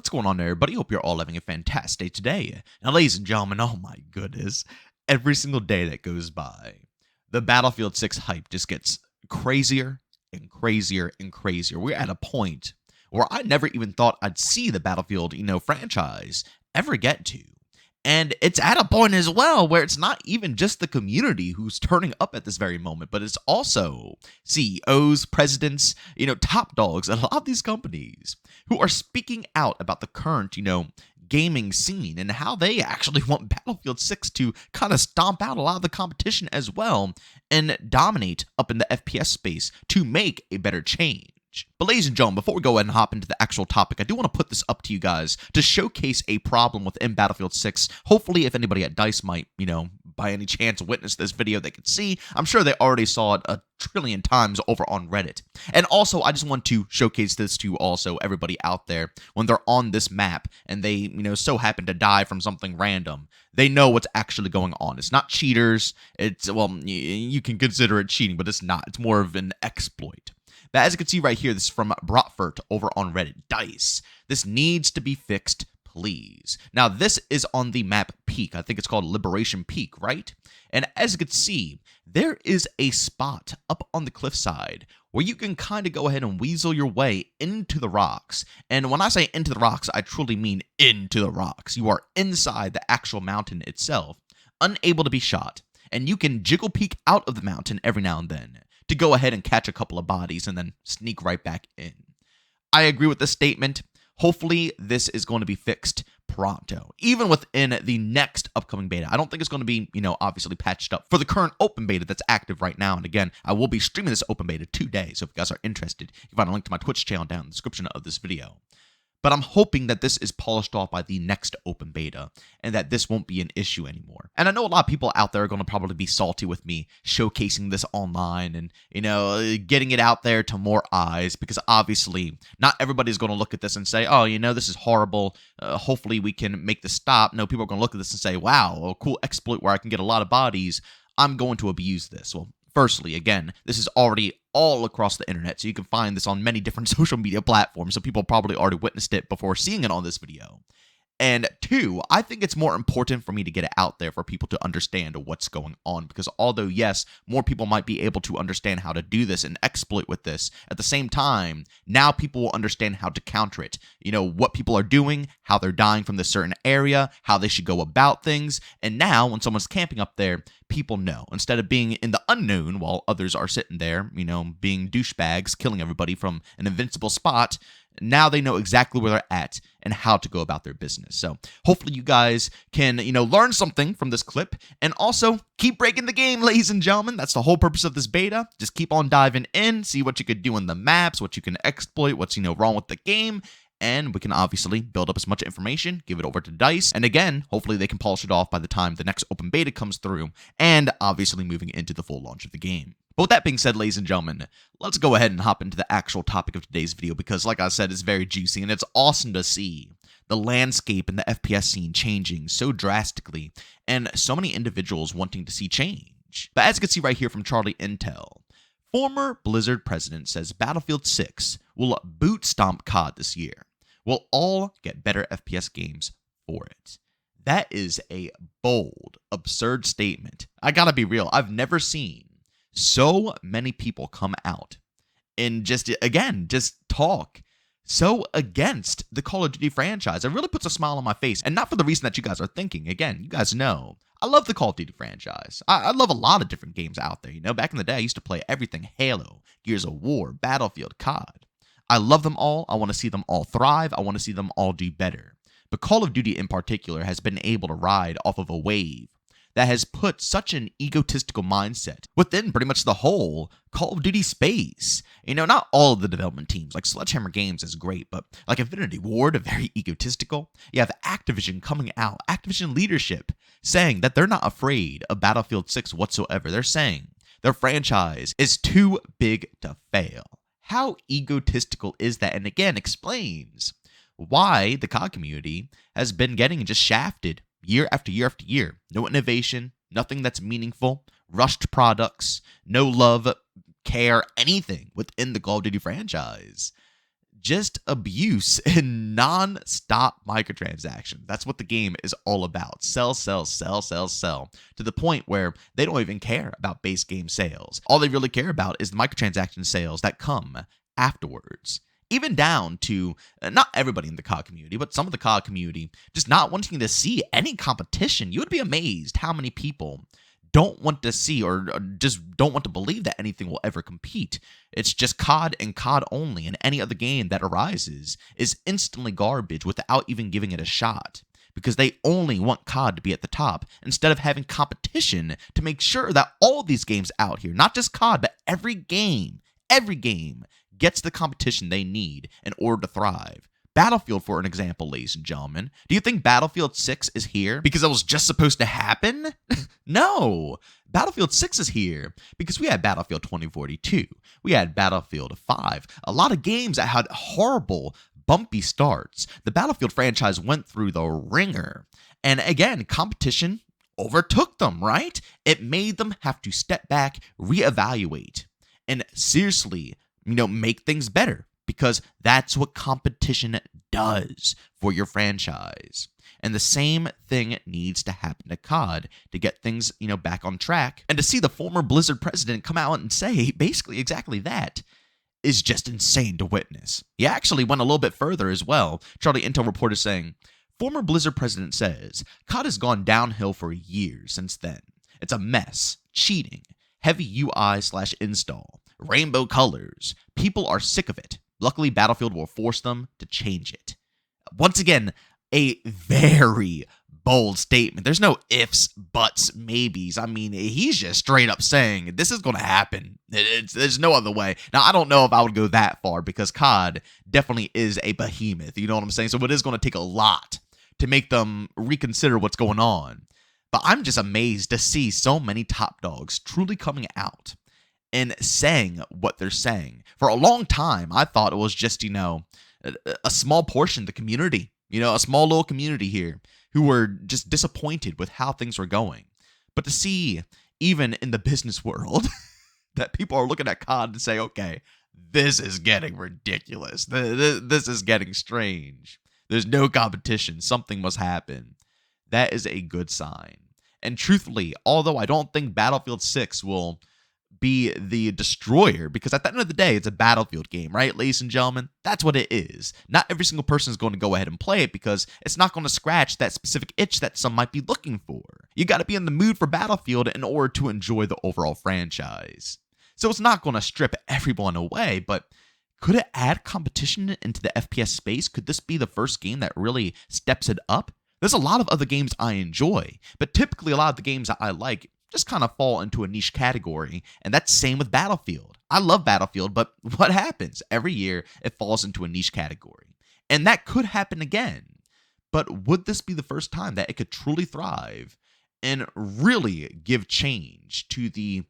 What's going on, everybody? Hope you're all having a fantastic day today. Now, ladies and gentlemen, oh my goodness, every single day that goes by, the Battlefield 6 hype just gets crazier and crazier and crazier. We're at a point where I never even thought I'd see the Battlefield, franchise ever get to. And it's at a point as well where it's not even just the community who's turning up at this very moment, but it's also CEOs, presidents, top dogs at a lot of these companies who are speaking out about the current, gaming scene and how they actually want Battlefield 6 to kind of stomp out a lot of the competition as well and dominate up in the FPS space to make a better change. But ladies and gentlemen, before we go ahead and hop into the actual topic, I do want to put this up to you guys to showcase a problem within Battlefield 6. Hopefully, if anybody at DICE might, by any chance witness this video, they could see. I'm sure they already saw it a trillion times over on Reddit. And also, I just want to showcase this to also everybody out there when they're on this map and they, so happen to die from something random. They know what's actually going on. It's not cheaters. It's, well, you can consider it cheating, but it's not. It's more of an exploit. But as you can see right here, this is from Brotfert over on Reddit. DICE. This needs to be fixed, please. Now, this is on the map Peak. I think it's called Liberation Peak, right? And as you can see, there is a spot up on the cliffside where you can kind of go ahead and weasel your way into the rocks. And when I say into the rocks, I truly mean into the rocks. You are inside the actual mountain itself, unable to be shot. And you can jiggle peek out of the mountain every now and then to go ahead and catch a couple of bodies and then sneak right back in. I agree with this statement. Hopefully, this is going to be fixed pronto, even within the next upcoming beta. I don't think it's going to be, obviously patched up for the current open beta that's active right now. And again, I will be streaming this open beta today, so if you guys are interested, you can find a link to my Twitch channel down in the description of this video. But I'm hoping that this is polished off by the next open beta and that this won't be an issue anymore. And I know a lot of people out there are going to probably be salty with me showcasing this online and, getting it out there to more eyes, because obviously not everybody's going to look at this and say, oh, this is horrible. Hopefully we can make this stop. No, people are going to look at this and say, wow, a cool exploit where I can get a lot of bodies. I'm going to abuse this. Well, firstly, again, this is already all across the internet, so you can find this on many different social media platforms, so people probably already witnessed it before seeing it on this video. And two, I think it's more important for me to get it out there for people to understand what's going on, because although, yes, more people might be able to understand how to do this and exploit with this, at the same time, now people will understand how to counter it. What people are doing, how they're dying from this certain area, how they should go about things, and now, when someone's camping up there, people know. Instead of being in the unknown while others are sitting there, being douchebags, killing everybody from an invincible spot, now they know exactly where they're at and how to go about their business. So hopefully you guys can, learn something from this clip and also keep breaking the game, ladies and gentlemen. That's the whole purpose of this beta. Just keep on diving in, see what you could do in the maps, what you can exploit, what's, wrong with the game. And we can obviously build up as much information, give it over to DICE, and again, hopefully they can polish it off by the time the next open beta comes through, and obviously moving into the full launch of the game. But with that being said, ladies and gentlemen, let's go ahead and hop into the actual topic of today's video, because like I said, it's very juicy, and it's awesome to see the landscape and the FPS scene changing so drastically, and so many individuals wanting to see change. But as you can see right here from Charlie Intel, former Blizzard president says Battlefield 6 will boot Stomp COD this year. We'll all get better FPS games for it. That is a bold, absurd statement. I gotta be real. I've never seen so many people come out and just talk so against the Call of Duty franchise. It really puts a smile on my face, and not for the reason that you guys are thinking. Again, you guys know I love the Call of Duty franchise. I love a lot of different games out there. Back in the day, I used to play everything: Halo, Gears of War, Battlefield, COD. I love them all. I want to see them all thrive. I want to see them all do better. But Call of Duty in particular has been able to ride off of a wave that has put such an egotistical mindset within pretty much the whole Call of Duty space. Not all of the development teams, like Sledgehammer Games is great, but like Infinity Ward, very egotistical. You have Activision coming out, Activision leadership saying that they're not afraid of Battlefield 6 whatsoever. They're saying their franchise is too big to fail. How egotistical is that? And again, explains why the COD community has been getting just shafted year after year after year. No innovation, nothing that's meaningful, rushed products, no love, care, anything within the Call of Duty franchise. just abuse and non-stop microtransactions. That's what the game is all about. Sell, sell, sell, sell, sell, to the point where they don't even care about base game sales. All they really care about is the microtransaction sales that come afterwards. Even down to not everybody in the COD community, but some of the COD community just not wanting to see any competition. You would be amazed how many people don't want to see or just don't want to believe that anything will ever compete. It's just COD and COD only, and any other game that arises is instantly garbage without even giving it a shot, because they only want COD to be at the top instead of having competition to make sure that all these games out here, not just COD, but every game gets the competition they need in order to thrive. Battlefield, for an example, ladies and gentlemen. Do you think Battlefield 6 is here because it was just supposed to happen? No. Battlefield 6 is here because we had Battlefield 2042. We had Battlefield 5. A lot of games that had horrible, bumpy starts. The Battlefield franchise went through the ringer. And again, competition overtook them, right? It made them have to step back, reevaluate, and seriously, make things better. Because that's what competition does for your franchise. And the same thing needs to happen to COD to get things, back on track. And to see the former Blizzard president come out and say basically exactly that is just insane to witness. He actually went a little bit further as well. Charlie Intel reported saying, former Blizzard president says, COD has gone downhill for years since then. It's a mess, cheating, heavy UI/install, rainbow colors. People are sick of it. Luckily, Battlefield will force them to change it. Once again, a very bold statement. There's no ifs, buts, maybes. I mean, he's just straight up saying this is going to happen. There's no other way. Now, I don't know if I would go that far because COD definitely is a behemoth. You know what I'm saying? So it is going to take a lot to make them reconsider what's going on. But I'm just amazed to see so many top dogs truly coming out and saying what they're saying. For a long time, I thought it was just, a small portion of the community, a small little community here who were just disappointed with how things were going. But to see, even in the business world, that people are looking at COD and say, okay, this is getting ridiculous. This is getting strange. There's no competition. Something must happen. That is a good sign. And truthfully, although I don't think Battlefield 6 will be the destroyer, because at the end of the day, it's a Battlefield game, right, ladies and gentlemen? That's what it is. Not every single person is going to go ahead and play it because it's not going to scratch that specific itch that some might be looking for. You got to be in the mood for Battlefield in order to enjoy the overall franchise. So it's not going to strip everyone away, but could it add competition into the FPS space? Could this be the first game that really steps it up? There's a lot of other games I enjoy, but typically a lot of the games that I like just kind of fall into a niche category, and that's same with Battlefield. I love Battlefield, but what happens? Every year, it falls into a niche category. And that could happen again. But would this be the first time that it could truly thrive and really give change to the,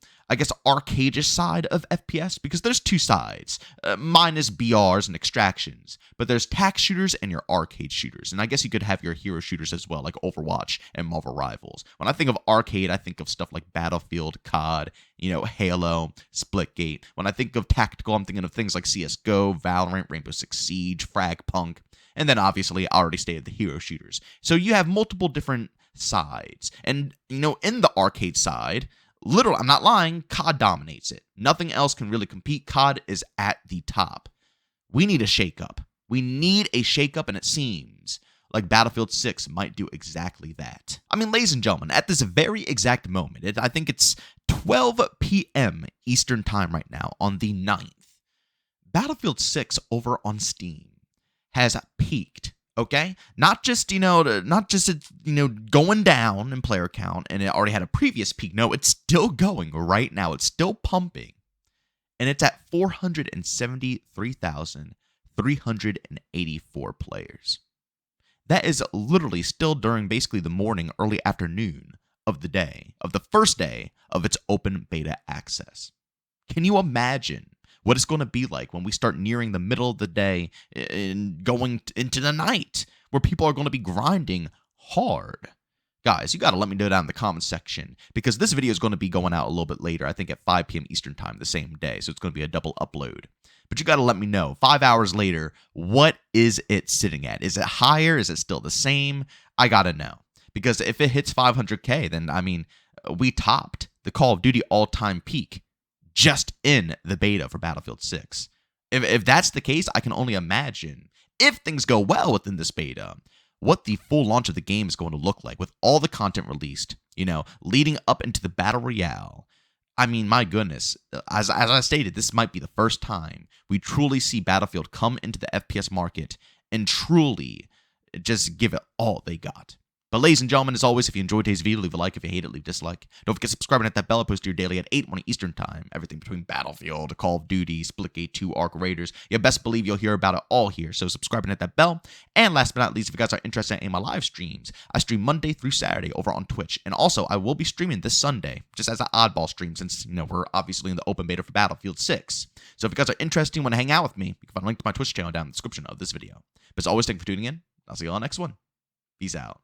arcade-ish side of FPS? Because there's two sides, minus BRs and extractions. But there's tac shooters and your arcade shooters. And I guess you could have your hero shooters as well, like Overwatch and Marvel Rivals. When I think of arcade, I think of stuff like Battlefield, COD, Halo, Splitgate. When I think of tactical, I'm thinking of things like CSGO, Valorant, Rainbow Six Siege, Fragpunk. And then obviously, I already stated the hero shooters. So you have multiple different sides. And, in the arcade side, literally, I'm not lying, COD dominates it. Nothing else can really compete. COD is at the top. We need a shakeup. We need a shakeup, and it seems like Battlefield 6 might do exactly that. I mean, ladies and gentlemen, at this very exact moment, I think it's 12 p.m. Eastern Time right now on the 9th. Battlefield 6 over on Steam has peaked. Okay, not just going down in player count, and it already had a previous peak. No, it's still going right now. It's still pumping, and it's at 473,384 players. That is literally still during basically the morning, early afternoon of the day of the first day of its open beta access. Can you imagine what it's going to be like when we start nearing the middle of the day and going into the night, where people are going to be grinding hard? Guys, you got to let me know down in the comments section, because this video is going to be going out a little bit later, I think at 5 p.m. Eastern Time the same day, so it's going to be a double upload. But you got to let me know 5 hours later, what is it sitting at? Is it higher? Is it still the same? I got to know. Because if it hits 500K, then I mean, we topped the Call of Duty all-time peak just in the beta for Battlefield 6. If that's the case, I can only imagine, if things go well within this beta, what the full launch of the game is going to look like with all the content released, leading up into the Battle Royale. I mean, my goodness, as I stated, this might be the first time we truly see Battlefield come into the FPS market and truly just give it all they got. But ladies and gentlemen, as always, if you enjoyed today's video, leave a like. If you hate it, leave a dislike. Don't forget to subscribe and hit that bell. I post your daily at 8 morning Eastern Time. Everything between Battlefield, Call of Duty, Splitgate 2, Arc Raiders. You best believe you'll hear about it all here. So subscribe and hit that bell. And last but not least, if you guys are interested in my live streams, I stream Monday through Saturday over on Twitch. And also, I will be streaming this Sunday, just as an oddball stream, since, we're obviously in the open beta for Battlefield 6. So if you guys are interested and want to hang out with me, you can find a link to my Twitch channel down in the description of this video. But as always, thank you for tuning in. I'll see you all next one. Peace out.